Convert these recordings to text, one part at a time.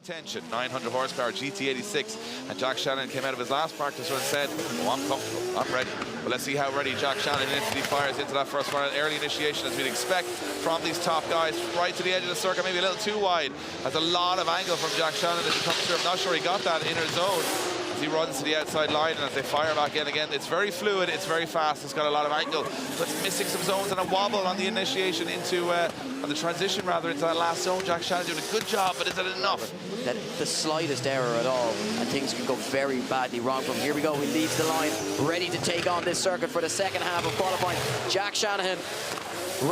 attention. 900 horsepower GT86, and Jack Shanahan came out of his last practice run and said, oh, I'm comfortable, I'm ready. But let's see how ready Jack Shanahan instantly fires into that first one. Early initiation, as we'd expect from these top guys, right to the edge of the circuit, maybe a little too wide. Has a lot of angle from Jack Shanahan as he comes through. I'm not sure he got that inner zone as he runs to the outside line, and as they fire back in again, it's very fluid, it's very fast, it's got a lot of angle, but it's missing some zones and a wobble on the initiation into on the transition rather into that last zone. Jack Shanahan doing a good job, but is it enough? That the slightest error at all, and things can go very badly wrong from here. We go, he leaves the line, ready to take on this circuit for the second half of qualifying. Jack Shanahan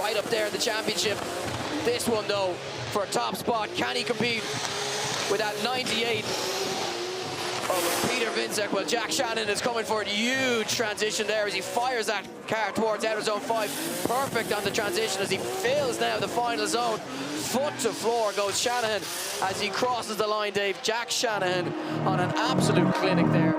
right up there in the championship. This one though, for a top spot, can he compete with that 98 of Peter Vincek? Well, Jack Shanahan is coming for a huge transition there as he fires that car towards outer zone 5. Perfect on the transition as he fills now the final zone. Foot to floor goes Shanahan as he crosses the line, Dave. Jack Shanahan on an absolute clinic there.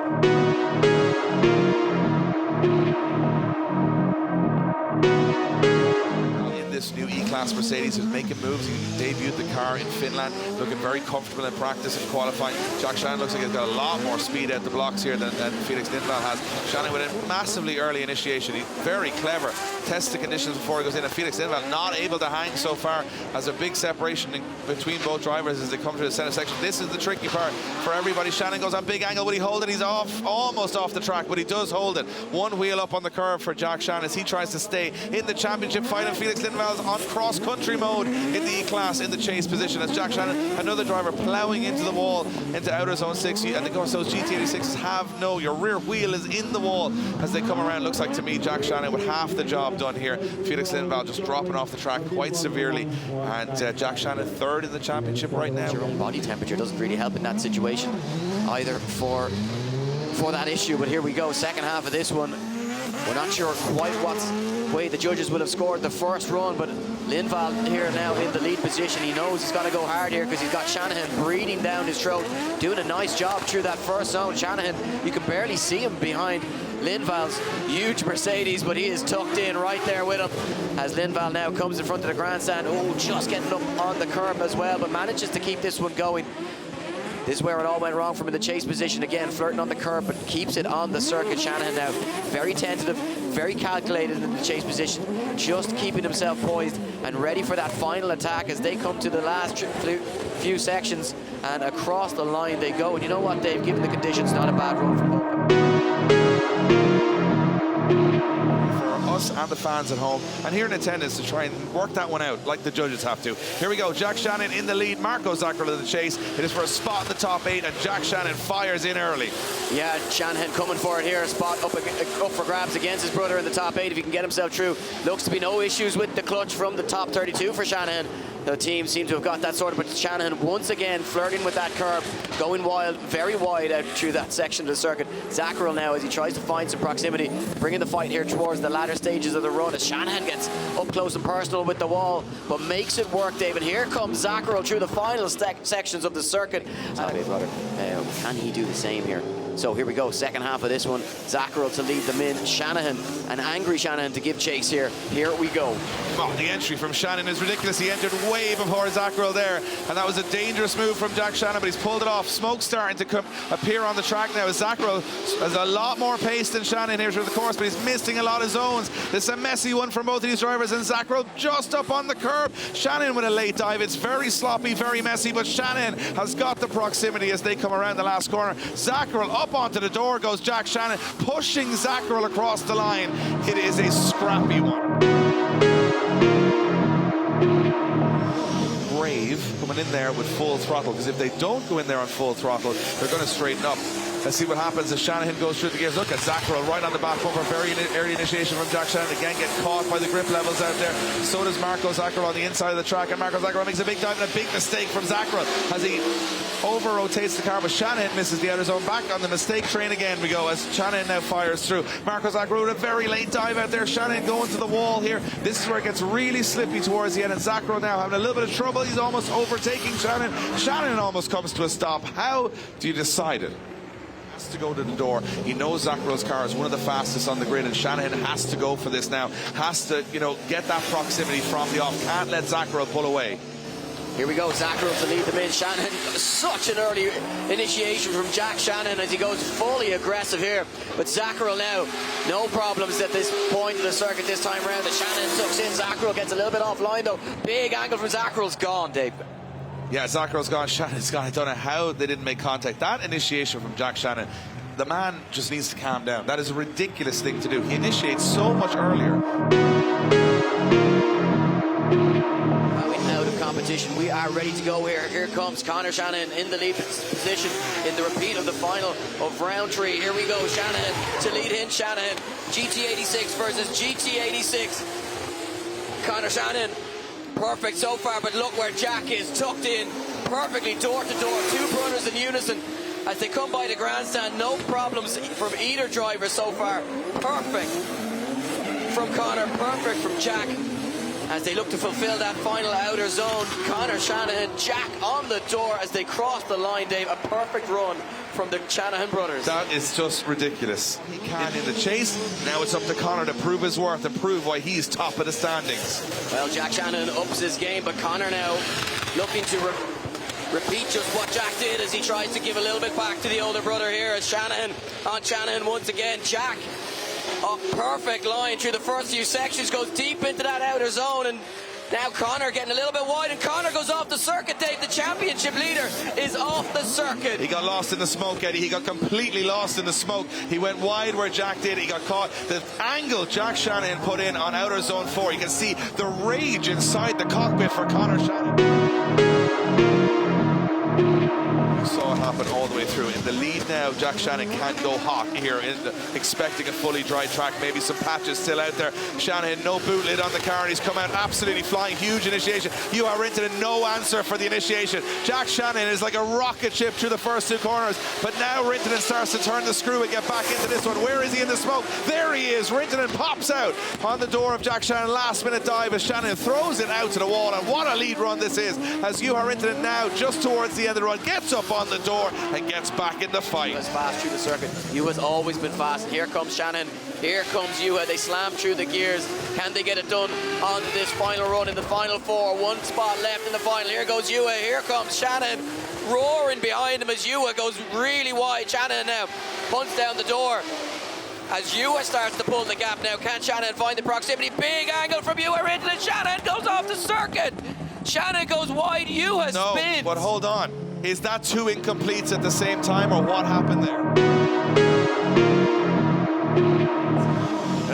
This new E-Class Mercedes is making moves. He debuted the car in Finland, looking very comfortable in practice and qualifying. Jack Shanahan looks like he's got a lot more speed out the blocks here than Felix Lindvall has. Shanahan with a massively early initiation. He's very clever. Tests the conditions before he goes in, and Felix Lindvall not able to hang so far. Has a big separation between both drivers as they come to the center section. This is the tricky part for everybody. Shanahan goes on big angle. Will he hold it? He's almost off the track, but he does hold it. One wheel up on the curve for Jack Shanahan as he tries to stay in the championship fight, and Felix Lindvall on cross-country mode in the E-Class in the chase position as Jack Shanahan, another driver ploughing into the wall into outer zone 6, and of course those GT86s have no, your rear wheel is in the wall as they come around. Looks like to me Jack Shanahan with half the job done here. Felix Lindvall just dropping off the track quite severely, and Jack Shanahan third in the championship right now. Your own body temperature doesn't really help in that situation either for that issue, but here we go, second half of this one. We're not sure quite what way the judges will have scored the first run, but Lindvall here now in the lead position. He knows he's got to go hard here because he's got Shanahan breathing down his throat, doing a nice job through that first zone. Shanahan, you can barely see him behind Lindvall's huge Mercedes, but he is tucked in right there with him as Lindvall now comes in front of the grandstand. Oh, just getting up on the curb as well, but manages to keep this one going. This is where it all went wrong from in the chase position. Again, flirting on the curb, but keeps it on the circuit. Shanahan now very tentative, very calculated in the chase position, just keeping himself poised and ready for that final attack as they come to the last few sections, and across the line they go. And you know what, Dave, given the conditions, not a bad run from both. Us and the fans at home and here in attendance to try and work that one out like the judges have to. Here we go, Jack Shanahan in the lead, Marco Zaccarello in the chase. It is for a spot in the top 8, and Jack Shanahan fires in early. Yeah, Shanahan coming for it here, a spot up for grabs against his brother in the top 8 if he can get himself through. Looks to be no issues with the clutch from the top 32 for Shanahan. The team seem to have got that sorted, but Shanahan once again flirting with that curb, going wild, very wide out through that section of the circuit. Zaccarello now as he tries to find some proximity, bringing the fight here towards the latter stages of the run as Shanahan gets up close and personal with the wall, but makes it work, David. Here comes Zaccarello through the final sections of the circuit. Can he do the same here? So here we go, second half of this one. Zaccarello to lead them in. Shanahan, an angry Shanahan to give chase here. Here we go. Oh, the entry from Shanahan is ridiculous. He entered way before Zaccarello there, and that was a dangerous move from Jack Shanahan, but he's pulled it off. Smoke starting to appear on the track now as Zaccarello has a lot more pace than Shanahan here through the course, but he's missing a lot of zones. This is a messy one from both of these drivers, and Zaccarello just up on the curb. Shanahan with a late dive. It's very sloppy, very messy, but Shanahan has got the proximity as they come around the last corner. Zaccarello up onto the door goes Jack Shanahan, pushing Zaccarello across the line. It is a scrappy one. Brave coming in there with full throttle, because if they don't go in there on full throttle, they're going to straighten up. Let's see what happens as Shanahan goes through the gears. Look at Zaccarello right on the back bumper. Very early initiation from Jack Shanahan. Again, get caught by the grip levels out there. So does Marco Zaccarello on the inside of the track. And Marco Zaccarello makes a big dive and a big mistake from Zaccarello as he over-rotates the car. But Shanahan misses the outer zone. Back on the mistake train again we go as Shanahan now fires through. Marco Zaccarello with a very late dive out there. Shanahan going to the wall here. This is where it gets really slippy towards the end. And Zaccarello now having a little bit of trouble. He's almost overtaking Shanahan. Shanahan almost comes to a stop. How do you decide it? Has to go to the door. He knows Zaccarello's car is one of the fastest on the grid, and Shanahan has to go for this now. Has to, get that proximity from the off. Can't let Zaccarello pull away. Here we go, Zacharov to lead them in. Shanahan, such an early initiation from Jack Shanahan as he goes fully aggressive here. But Zacharov now, no problems at this point of the circuit this time round. As Shanahan sucks in, Zacharov gets a little bit offline though. Big angle from Zacharov, gone, Dave. Yeah, Zacharov gone, Shanahan's gone. I don't know how they didn't make contact. That initiation from Jack Shanahan, the man just needs to calm down. That is a ridiculous thing to do. He initiates so much earlier. Out of competition, we are ready to go here. Here comes Conor Shanahan in the lead position in the repeat of the final of round 3. Here we go, Shanahan to lead in. Shanahan, GT86 versus GT86. Conor Shanahan, perfect so far, but look where Jack is, tucked in perfectly door to door. Two runners in unison as they come by the grandstand. No problems from either driver so far. Perfect from Conor, perfect from Jack as they look to fulfill that final outer zone. Conor Shanahan, Jack on the door as they cross the line, Dave. A perfect run from the Shanahan brothers. That is just ridiculous. He can in the chase. Now it's up to Conor to prove his worth and prove why he's top of the standings. Well, Jack Shanahan ups his game, but Conor now looking to repeat just what Jack did as he tries to give a little bit back to the older brother here. As Shanahan on Shanahan once again. Jack, a perfect line through the first few sections, goes deep into that outer zone, and now Conor getting a little bit wide, and Conor goes off the circuit, Dave. The championship leader is off the circuit. He got lost in the smoke, Eddie. He got completely lost in the smoke. He went wide where Jack did. He got caught. The angle Jack Shanahan put in on outer zone 4, you can see the rage inside the cockpit for Conor Shanahan. Saw it happen all the way through. In the lead now, Jack Shanahan can't go hot here, expecting a fully dry track, maybe some patches still out there. Shanahan, no boot lid on the car, and he's come out absolutely flying. Huge initiation. You are into no answer for the initiation. Jack Shanahan is like a rocket ship through the first 2 corners, but now Rintanen starts to turn the screw and get back into this one. Where is he in the smoke? There he is. Rintanen pops out on the door of Jack Shanahan. Last minute dive as Shanahan throws it out to the wall, and what a lead run this is, as Juha Rintanen now just towards the end of the run gets up on the door and gets back in the fight. He was fast through the circuit. Juha's always been fast, and here comes Shanahan. Here comes Juha. They slam through the gears. Can they get it done on this final run in the final 4? One spot left in the final. Here goes Juha. Here comes Shanahan roaring behind him as Juha goes really wide. Shanahan now punts down the door as Juha starts to pull the gap now. Can Shanahan find the proximity? Big angle from Juha Rintanen. Shanahan goes off the circuit. Shanahan goes wide. Juha spins. But hold on. Is that 2 incompletes at the same time, or what happened there?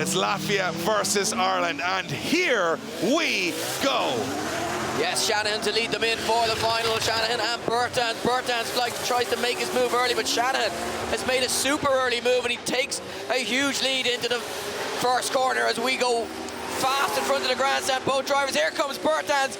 It's Latvia versus Ireland, and here we go. Yes, Shanahan to lead them in for the final. Shanahan and Bertans. Bertans tries to make his move early, but Shanahan has made a super early move, and he takes a huge lead into the first corner as we go fast in front of the grandstand. Both drivers. Here comes Bertans.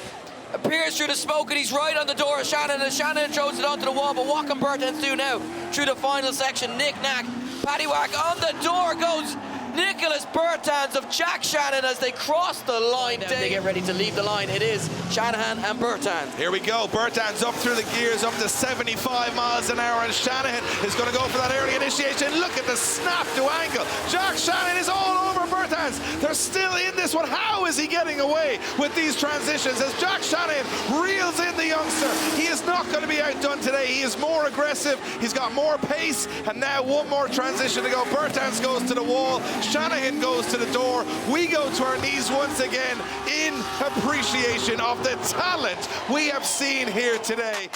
Appears through the smoke, and he's right on the door of Shanahan, and Shanahan throws it onto the wall. But what can Bertans do now through the final section? Knick-knack, paddywhack, on the door goes Nicholas Bertans of Jack Shanahan as they cross the line. They get ready to leave the line. It is Shanahan and Bertans. Here we go. Bertans up through the gears, up to 75 miles an hour, and Shanahan is going to go for that early initiation. Look at the snap to angle. Jack Shanahan is all over Bertans. They're still in this one. How is he getting away with these transitions as Jack Shanahan reels in the youngster? He is not going to be outdone today. He is more aggressive. He's got more pace, and now one more transition to go. Bertans goes to the wall. Shanahan goes to the door. We go to our knees once again in appreciation of the talent we have seen here today.